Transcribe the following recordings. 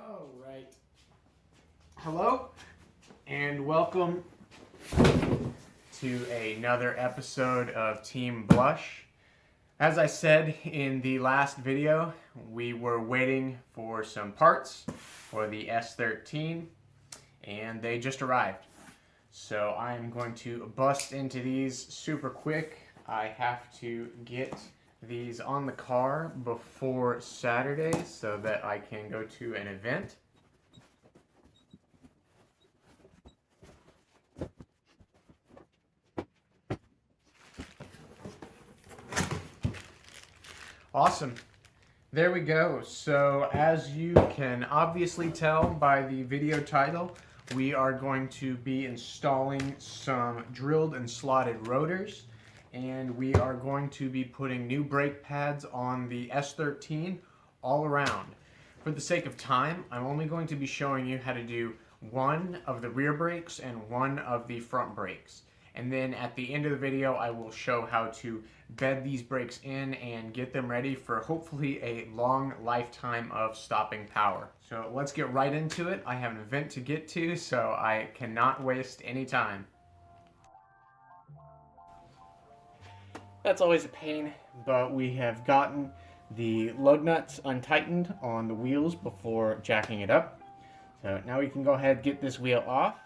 All right. Hello, and welcome to another episode of Team Blush. As I said in the last video, we were waiting for some parts for the S13, and they just arrived. So I'm going to bust into these super quick. I have to get these on the car before Saturday so that I can go to an event. Awesome. There we go. So as you can obviously tell by the video title, we are going to be installing some drilled and slotted rotors, and we are going to be putting new brake pads on the S13 all around. For the sake of time, I'm only going to be showing you how to do one of the rear brakes and one of the front brakes. And then at the end of the video, I will show how to bed these brakes in and get them ready for hopefully a long lifetime of stopping power. So let's get right into it. I have an event to get to, so I cannot waste any time. That's always a pain, but we have gotten the lug nuts untightened on the wheels before jacking it up. So now we can go ahead and get this wheel off.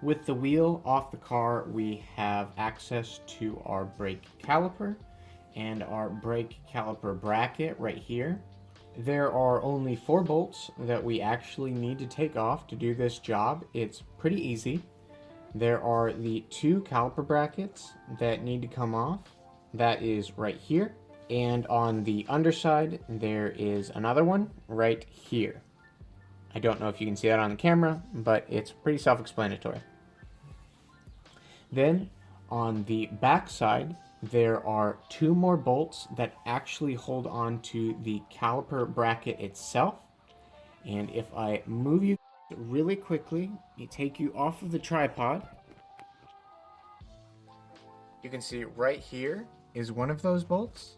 With the wheel off the car, we have access to our brake caliper and our brake caliper bracket right here. There are only 4 bolts that we actually need to take off to do this job. It's pretty easy. There are the 2 caliper brackets that need to come off. That is right here. And on the underside, there is another one right here. I don't know if you can see that on the camera, but it's pretty self-explanatory. Then on the back side, there are 2 more bolts that actually hold on to the caliper bracket itself. And if I move you really quickly, take you off of the tripod, you can see right here is one of those bolts.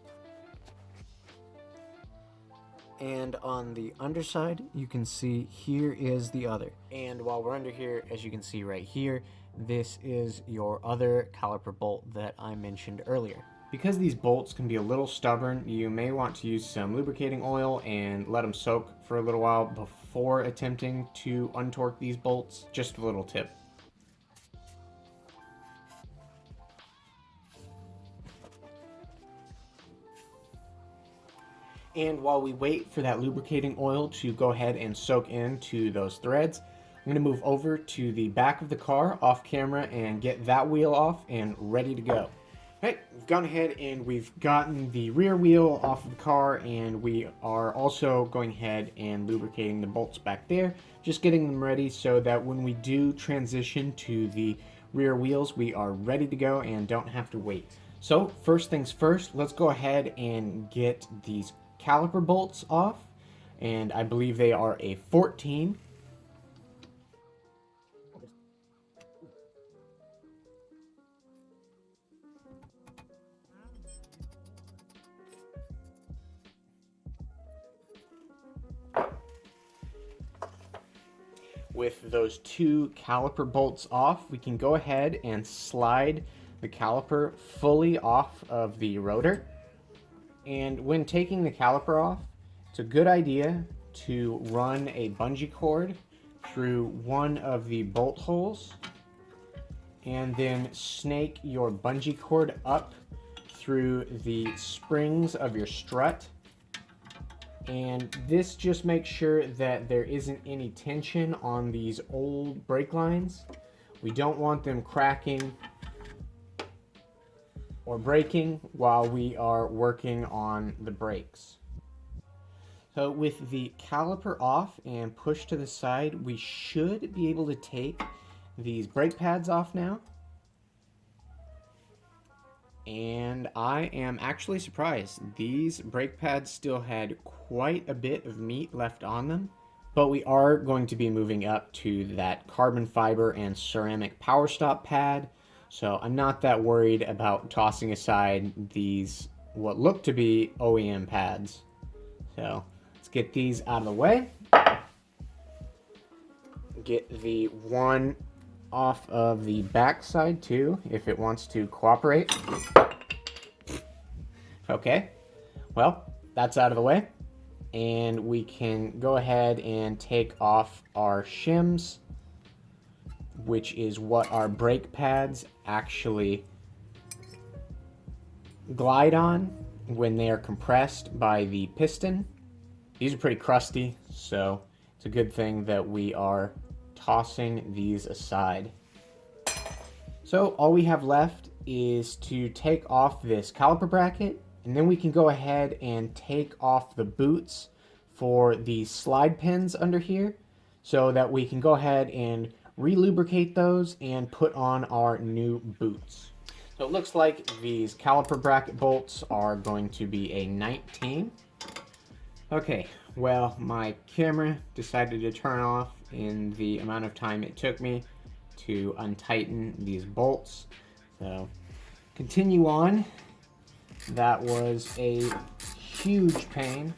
And on the underside, you can see here is the other. And while we're under here, as you can see right here, this is your other caliper bolt that I mentioned earlier. Because these bolts can be a little stubborn, you may want to use some lubricating oil and let them soak for a little while before attempting to untorque these bolts. Just a little tip. And while we wait for that lubricating oil to go ahead and soak into those threads, I'm going to move over to the back of the car off camera and get that wheel off and ready to go. Alright, we've gone ahead and we've gotten the rear wheel off of the car, and we are also going ahead and lubricating the bolts back there, just getting them ready so that when we do transition to the rear wheels, we are ready to go and don't have to wait. So first things first, let's go ahead and get these caliper bolts off, and I believe they are a 14. With those 2 caliper bolts off, we can go ahead and slide the caliper fully off of the rotor. And when taking the caliper off, it's a good idea to run a bungee cord through one of the bolt holes and then snake your bungee cord up through the springs of your strut. And this just makes sure that there isn't any tension on these old brake lines. We don't want them cracking or breaking while we are working on the brakes. So with the caliper off and pushed to the side, we should be able to take these brake pads off now. And I am actually surprised. These brake pads still had quite a bit of meat left on them, But we are going to be moving up to that carbon fiber and ceramic Powerstop pad. So I'm not that worried about tossing aside these, what look to be OEM pads. So let's get these out of the way. Get the one off of the back side too, if it wants to cooperate. Okay, well, that's out of the way. And we can go ahead and take off our shims, which is what our brake pads actually glide on when they are compressed by the piston. These are pretty crusty, so it's a good thing that we are tossing these aside. So all we have left is to take off this caliper bracket, and then we can go ahead and take off the boots for the slide pins under here so that we can go ahead and re-lubricate those and put on our new boots. So it looks like these caliper bracket bolts are going to be a 19. Okay, well, my camera decided to turn off in the amount of time it took me to untighten these bolts. So continue on. That was a huge pain.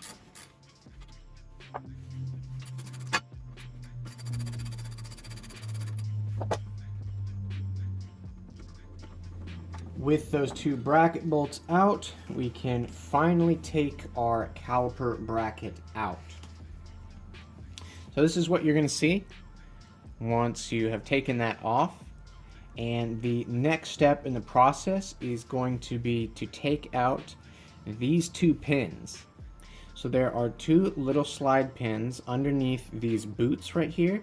With those two bracket bolts out, we can finally take our caliper bracket out. So this is what you're going to see once you have taken that off. And the next step in the process is going to be to take out these two pins. So there are two little slide pins underneath these boots right here.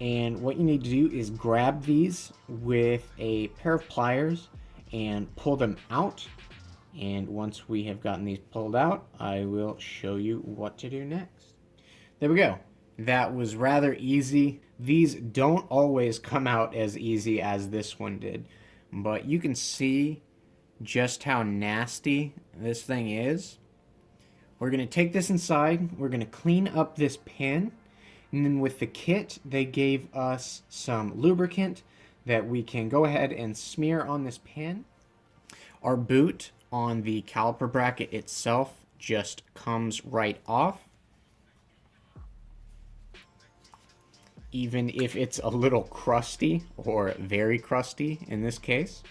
And what you need to do is grab these with a pair of pliers and pull them out. And once we have gotten these pulled out, I will show you what to do next. There we go. That was rather easy. These don't always come out as easy as this one did, but you can see just how nasty this thing is. We're going to take this inside, we're going to clean up this pin, and then with the kit, they gave us some lubricant that we can go ahead and smear on this pin. Our boot on the caliper bracket itself just comes right off, even if it's a little crusty or very crusty in this case.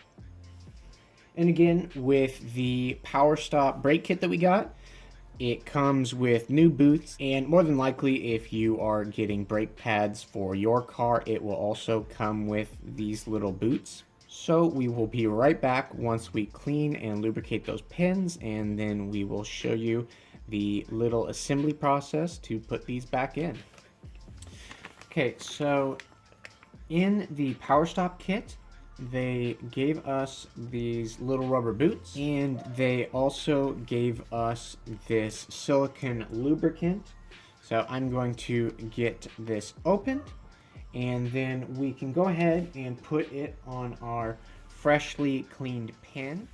And again, with the Powerstop brake kit that we got, it comes with new boots, and more than likely if you are getting brake pads for your car, it will also come with these little boots. So we will be right back once we clean and lubricate those pins, and then we will show you the little assembly process to put these back in. Okay, so in the Powerstop kit, they gave us these little rubber boots, and they also gave us this silicone lubricant. So I'm going to get this opened, and then we can go ahead and put it on our freshly cleaned pin.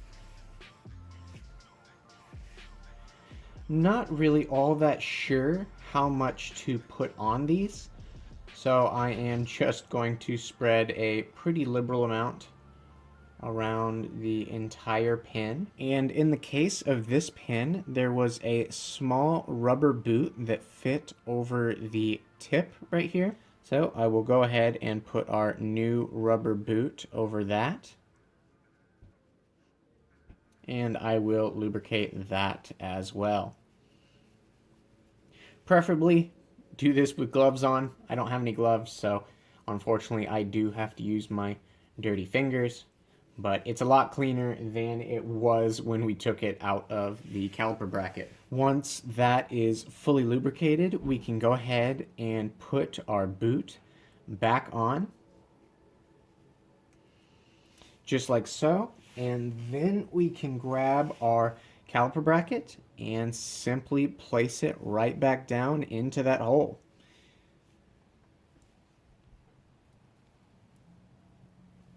Not really all that sure how much to put on these, so I am just going to spread a pretty liberal amount around the entire pin. And in the case of this pin, there was a small rubber boot that fit over the tip right here. So I will go ahead and put our new rubber boot over that. And I will lubricate that as well. Preferably do this with gloves on. I don't have any gloves, so unfortunately I do have to use my dirty fingers, but it's a lot cleaner than it was when we took it out of the caliper bracket. Once that is fully lubricated, we can go ahead and put our boot back on, just like so, and then we can grab our caliper bracket and simply place it right back down into that hole.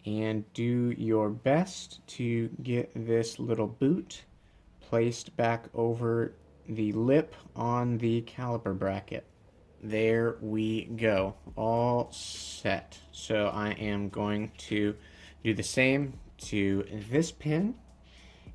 And do your best to get this little boot placed back over the lip on the caliper bracket. there we go, all set. So I am going to do the same to this pin,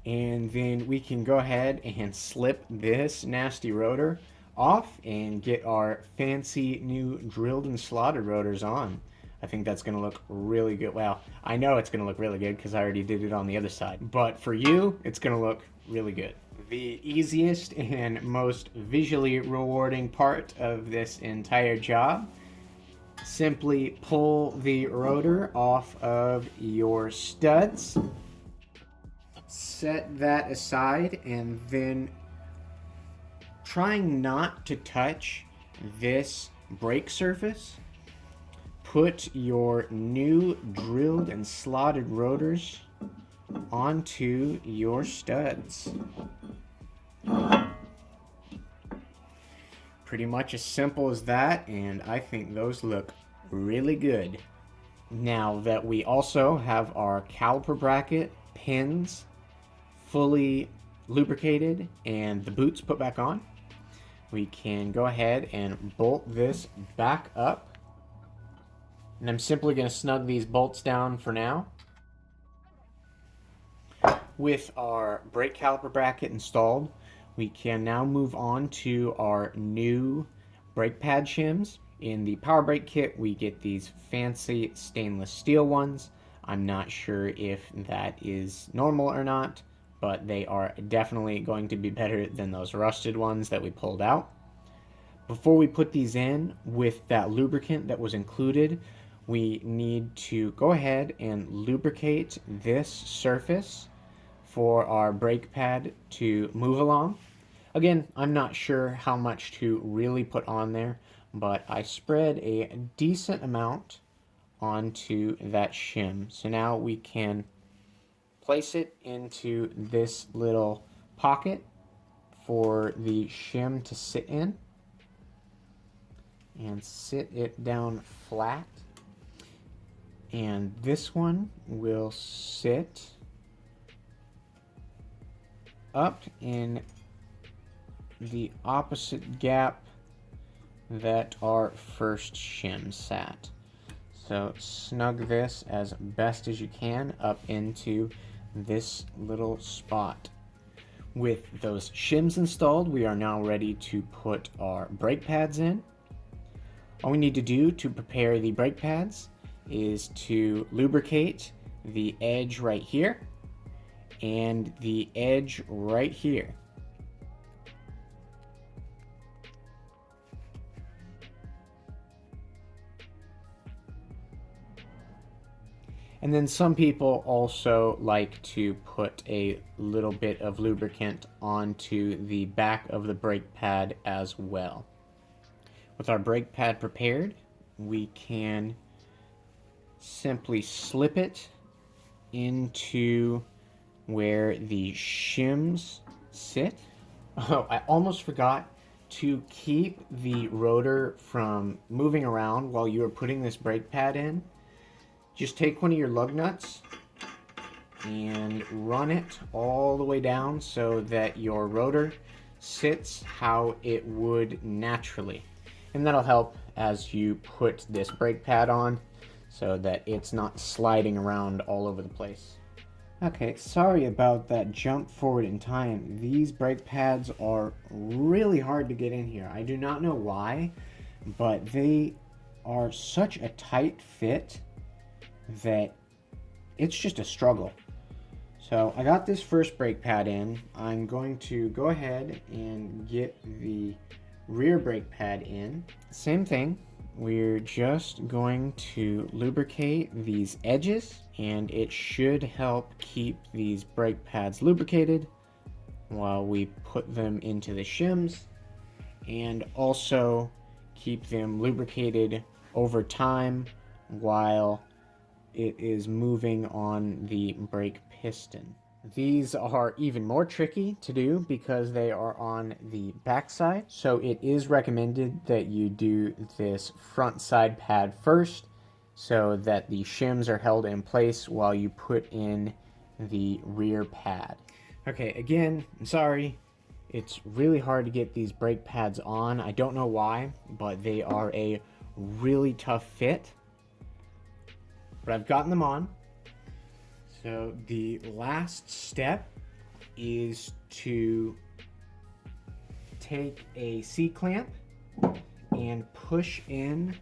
and then we can go ahead and slip this nasty rotor off and get our fancy new drilled and slotted rotors on. I think that's going to look really good. Well, I know it's going to look really good because I already did it on the other side. But for you, it's going to look really good. The easiest and most visually rewarding part of this entire job, simply pull the rotor off of your studs, set that aside, and then trying not to touch this brake surface, put your new drilled and slotted rotors onto your studs. Pretty much as simple as that, and I think those look really good. Now that we also have our caliper bracket pins fully lubricated and the boots put back on, we can go ahead and bolt this back up. And I'm simply going to snug these bolts down for now. With our brake caliper bracket installed, we can now move on to our new brake pad shims. In the Power Brake kit, we get these fancy stainless steel ones. I'm not sure if that is normal or not, but they are definitely going to be better than those rusted ones that we pulled out. Before we put these in with that lubricant that was included, we need to go ahead and lubricate this surface for our brake pad to move along. Again, I'm not sure how much to really put on there, but I spread a decent amount onto that shim. So now we can place it into this little pocket for the shim to sit in, and sit it down flat. And this one will sit up in the opposite gap that our first shim sat. So snug this as best as you can up into this little spot. With those shims installed, we are now ready to put our brake pads in. All we need to do to prepare the brake pads is to lubricate the edge right here and the edge right here. And then some people also like to put a little bit of lubricant onto the back of the brake pad as well. With our brake pad prepared, we can simply slip it into where the shims sit. Oh, I almost forgot to keep the rotor from moving around while you are putting this brake pad in. Just take one of your lug nuts and run it all the way down so that your rotor sits how it would naturally. And that'll help as you put this brake pad on so that it's not sliding around all over the place. Okay, sorry about that jump forward in time. These brake pads are really hard to get in here. I do not know why, but they are such a tight fit that it's just a struggle. So I got this first brake pad in. I'm going to go ahead and get the rear brake pad in. Same thing. We're just going to lubricate these edges, and it should help keep these brake pads lubricated while we put them into the shims, and also keep them lubricated over time while it is moving on the brake piston. These are even more tricky to do because they are on the back side. So it is recommended that you do this front side pad first so that the shims are held in place while you put in the rear pad. Okay, again, I'm sorry. It's really hard to get these brake pads on. I don't know why, but they are a really tough fit. But I've gotten them on. So the last step is to take a C-clamp and push in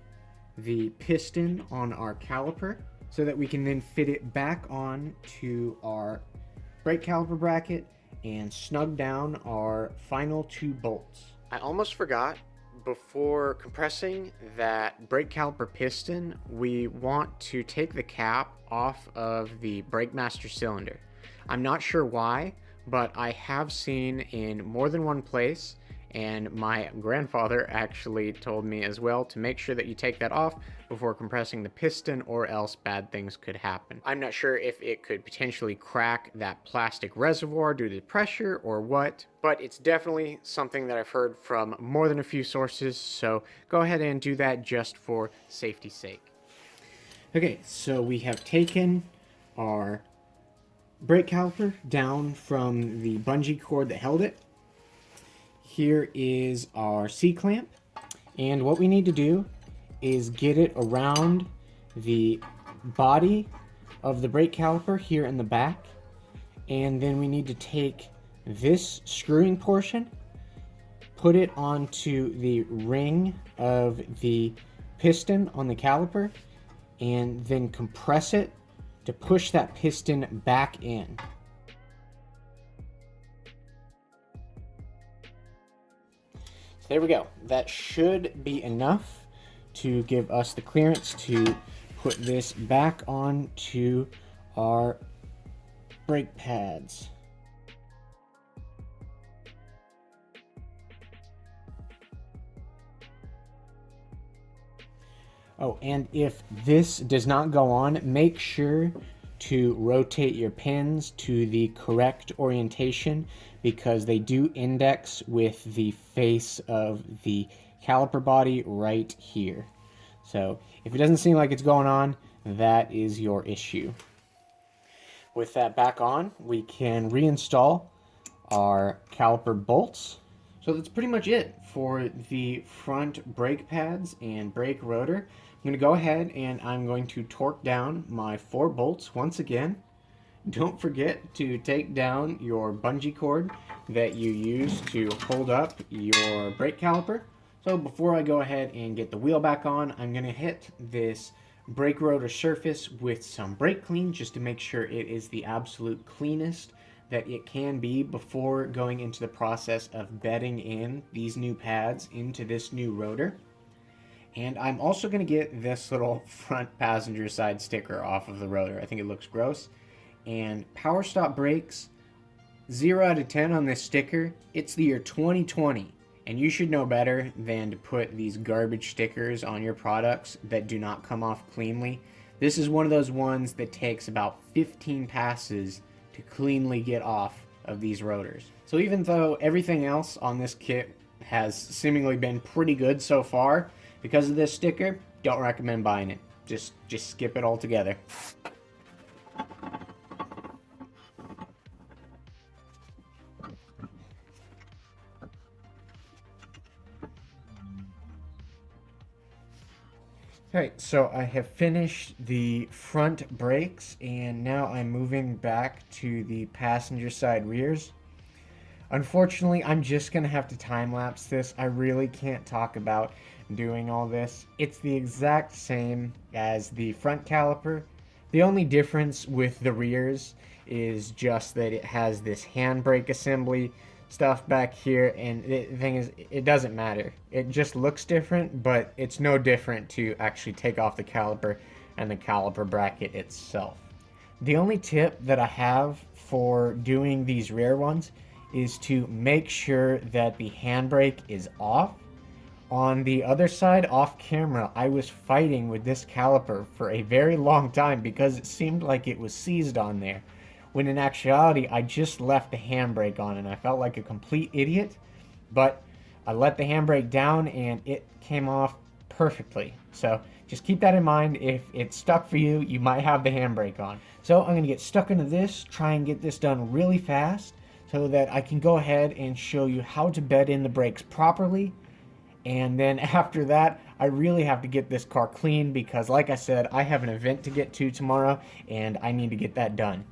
the piston on our caliper so that we can then fit it back on to our brake caliper bracket and snug down our final 2 bolts. I almost forgot, before compressing that brake caliper piston, we want to take the cap off of the brake master cylinder. I'm not sure why, but I have seen in more than one place, and my grandfather actually told me as well to make sure that you take that off before compressing the piston, or else bad things could happen. I'm not sure if it could potentially crack that plastic reservoir due to pressure or what, but it's definitely something that I've heard from more than a few sources, so go ahead and do that just for safety's sake. Okay, so we have taken our brake caliper down from the bungee cord that held it. Here is our C-clamp, and what we need to do is get it around the body of the brake caliper here in the back, and then we need to take this screwing portion, put it onto the ring of the piston on the caliper, and then compress it to push that piston back in. So there we go. That should be enough to give us the clearance to put this back on to our brake pads. Oh, and if this does not go on, make sure to rotate your pins to the correct orientation, because they do index with the face of the caliper body right here. So if it doesn't seem like it's going on, that is your issue. With that back on, we can reinstall our caliper bolts. So that's pretty much it for the front brake pads and brake rotor. I'm going to go ahead and I'm going to torque down my 4 bolts once again. Don't forget to take down your bungee cord that you use to hold up your brake caliper. So before I go ahead and get the wheel back on, I'm going to hit this brake rotor surface with some brake clean just to make sure it is the absolute cleanest that it can be before going into the process of bedding in these new pads into this new rotor. And I'm also going to get this little front passenger side sticker off of the rotor. I think it looks gross. And Powerstop brakes, 0 out of 10 on this sticker. It's the year 2020, and you should know better than to put these garbage stickers on your products that do not come off cleanly. This is one of those ones that takes about 15 passes to cleanly get off of these rotors. So even though everything else on this kit has seemingly been pretty good so far, because of this sticker, don't recommend buying it. Just skip it altogether. Alright, so I have finished the front brakes, and now I'm moving back to the passenger side rears. Unfortunately, I'm just going to have to time-lapse this. I really can't talk about doing all this. It's the exact same as the front caliper. The only difference with the rears is just that it has this handbrake assembly stuff back here, and the thing is, it doesn't matter. It just looks different, but it's no different to actually take off the caliper and the caliper bracket itself. The only tip that I have for doing these rear ones is to make sure that the handbrake is off. On the other side, off camera, I was fighting with this caliper for a very long time because it seemed like it was seized on there, when in actuality, I just left the handbrake on, and I felt like a complete idiot, but I let the handbrake down and it came off perfectly. So just keep that in mind. If it's stuck for you, you might have the handbrake on. So I'm going to get stuck into this, try and get this done really fast. so that I can go ahead and show you how to bed in the brakes properly. And then after that, I really have to get this car clean because, like I said, I have an event to get to tomorrow and I need to get that done.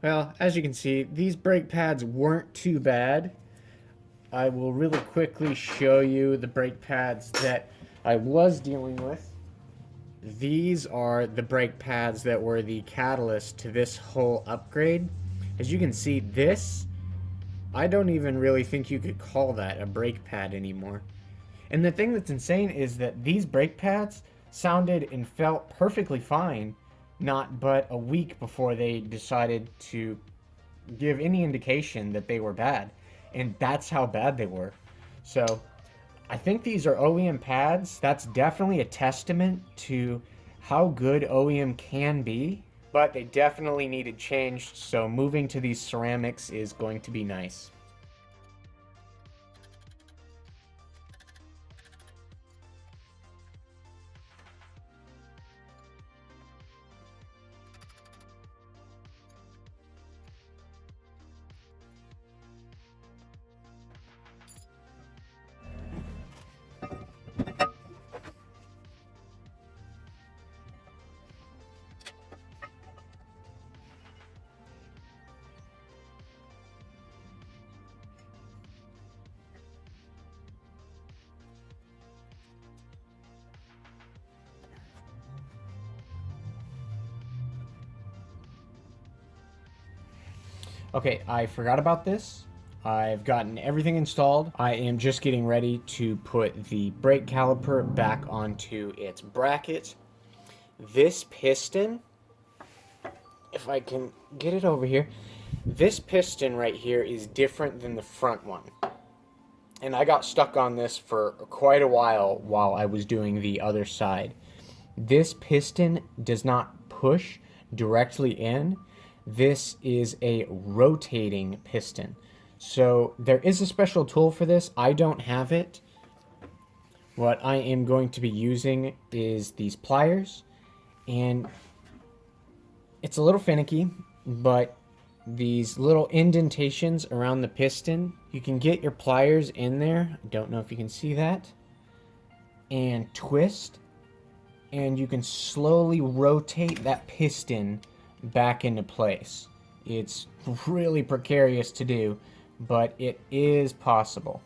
Well, as you can see, these brake pads weren't too bad. I will really quickly show you the brake pads that I was dealing with. These are the brake pads that were the catalyst to this whole upgrade. As you can see, this, I don't even really think you could call that a brake pad anymore. And the thing that's insane is that these brake pads sounded and felt perfectly fine not but a week before they decided to give any indication that they were bad. And that's how bad they were. So I think these are OEM pads. That's definitely a testament to how good OEM can be, but they definitely needed changed. So moving to these ceramics is going to be nice. Okay, I forgot about this. I've gotten everything installed. I am just getting ready to put the brake caliper back onto its bracket. This piston, if I can get it over here, this piston right here is different than the front one. And I got stuck on this for quite a while I was doing the other side. This piston does not push directly in. This is a rotating piston. So there is a special tool for this. I don't have it. What I am going to be using is these pliers. And it's a little finicky, but these little indentations around the piston, you can get your pliers in there. I don't know if you can see that. And twist. And you can slowly rotate that piston back into place. It's really precarious to do, but it is possible.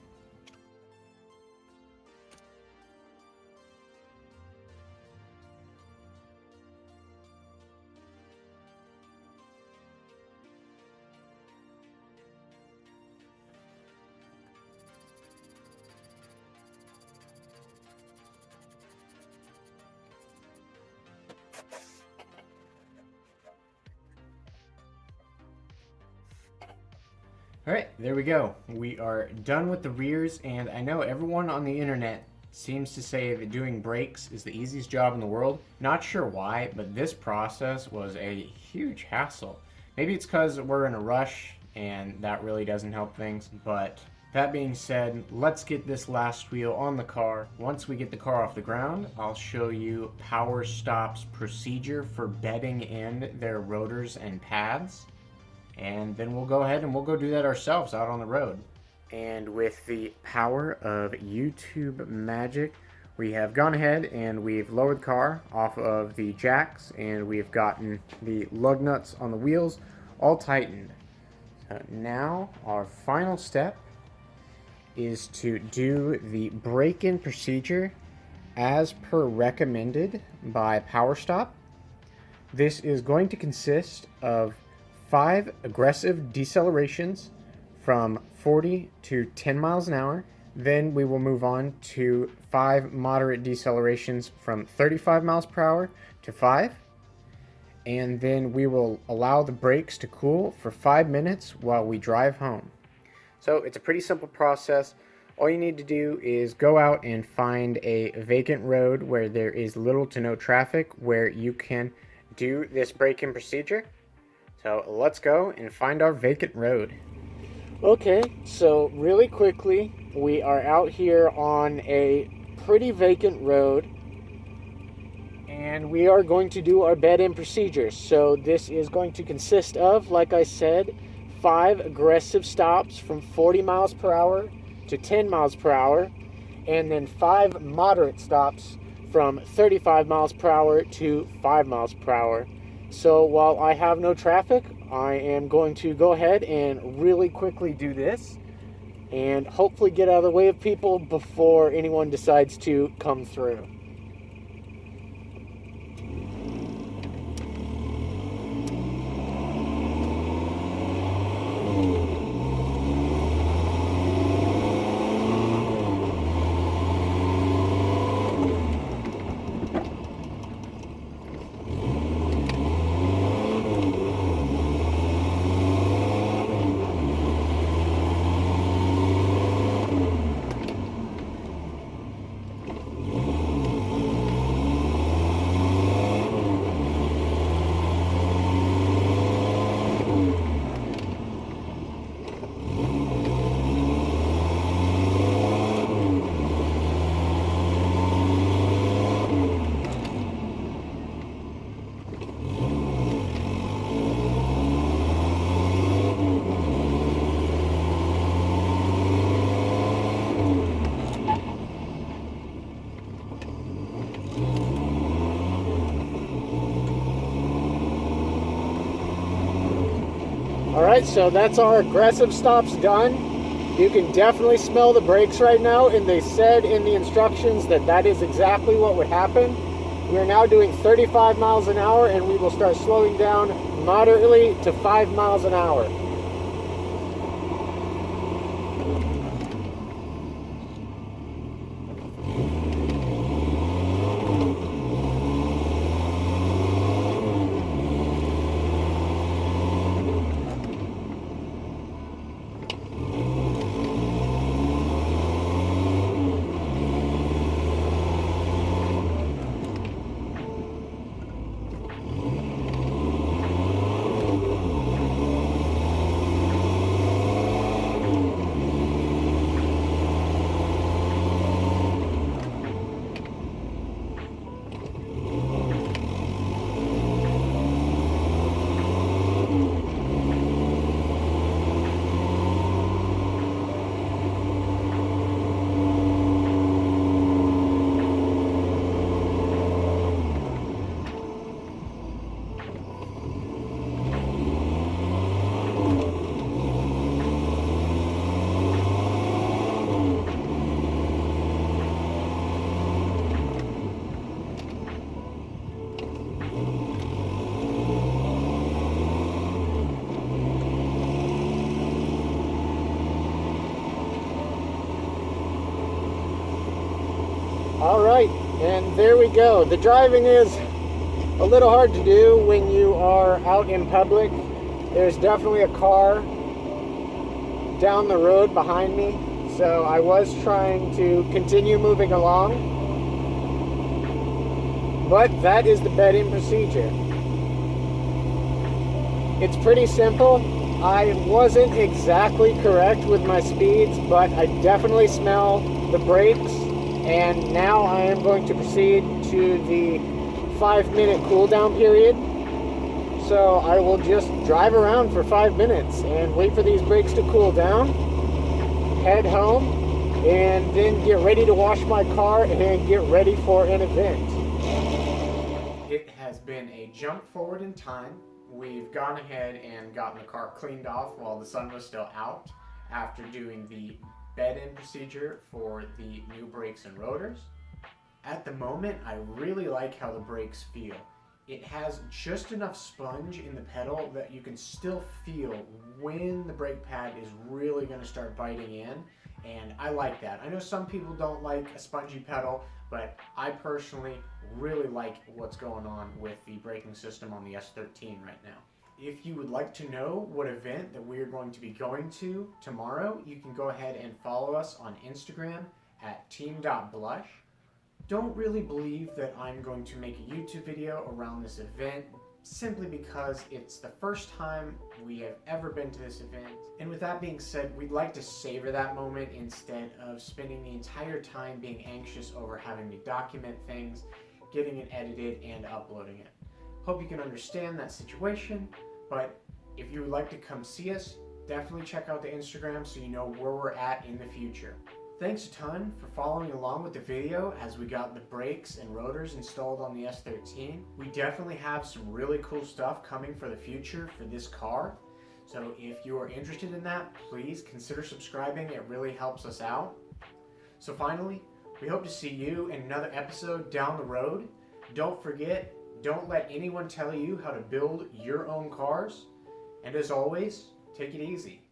Alright, there we go. We are done with the rears, and I know everyone on the internet seems to say that doing brakes is the easiest job in the world. Not sure why, but this process was a huge hassle. Maybe it's because we're in a rush and that really doesn't help things, but that being said, let's get this last wheel on the car. Once we get the car off the ground, I'll show you Powerstop's procedure for bedding in their rotors and pads. And then we'll go ahead and we'll go do that ourselves out on the road. And with the power of YouTube magic, we have gone ahead and we've lowered the car off of the jacks, and we've gotten the lug nuts on the wheels all tightened. So now our final step is to do the break-in procedure as per recommended by Powerstop. This is going to consist of 5 aggressive decelerations from 40 to 10 miles an hour. Then we will move on to 5 moderate decelerations from 35 miles per hour to 5. and then we will allow the brakes to cool for 5 minutes while we drive home. So it's a pretty simple process. All you need to do is go out and find a vacant road where there is little to no traffic where you can do this break-in procedure. So let's go and find our vacant road. Okay, so really quickly, we are out here on a pretty vacant road, and we are going to do our bed-in procedure. So this is going to consist of, like I said, 5 aggressive stops from 40 miles per hour to 10 miles per hour, and then 5 moderate stops from 35 miles per hour to 5 miles per hour. So while I have no traffic, I am going to go ahead and really quickly do this and hopefully get out of the way of people before anyone decides to come through. Alright, so that's our aggressive stops done. You can definitely smell the brakes right now, and they said in the instructions that that is exactly what would happen. We are now doing 35 miles an hour, and we will start slowing down moderately to 5 miles an hour. Alright, and there we go. The driving is a little hard to do when you are out in public. There's definitely a car down the road behind me, so I was trying to continue moving along. But that is the bed-in procedure. It's pretty simple. I wasn't exactly correct with my speeds, but I definitely smell the brakes. And now I am going to proceed to the 5-minute cool down period. So I will just drive around for 5 minutes and wait for these brakes to cool down, head home, and then get ready to wash my car and get ready for an event. It has been a jump forward in time. We've gone ahead and gotten the car cleaned off while the sun was still out after doing the bed-in procedure for the new brakes and rotors. At the moment, I really like how the brakes feel. It has just enough sponge in the pedal that you can still feel when the brake pad is really going to start biting in, and I like that. I know some people don't like a spongy pedal. but I personally really like what's going on with the braking system on the S13 right now. If you would like to know what event that we are going to be going to tomorrow, you can go ahead and follow us on Instagram at team.blush. Don't really believe that I'm going to make a YouTube video around this event, simply because it's the first time we have ever been to this event. And with that being said, we'd like to savor that moment instead of spending the entire time being anxious over having to document things, getting it edited, and uploading it. Hope you can understand that situation, but if you would like to come see us, definitely check out the Instagram so you know where we're at in the future. Thanks a ton for following along with the video as we got the brakes and rotors installed on the S13. We definitely have some really cool stuff coming for the future for this car. So if you are interested in that, please consider subscribing. It really helps us out. So finally, we hope to see you in another episode down the road. Don't forget, don't let anyone tell you how to build your own cars. And as always, take it easy.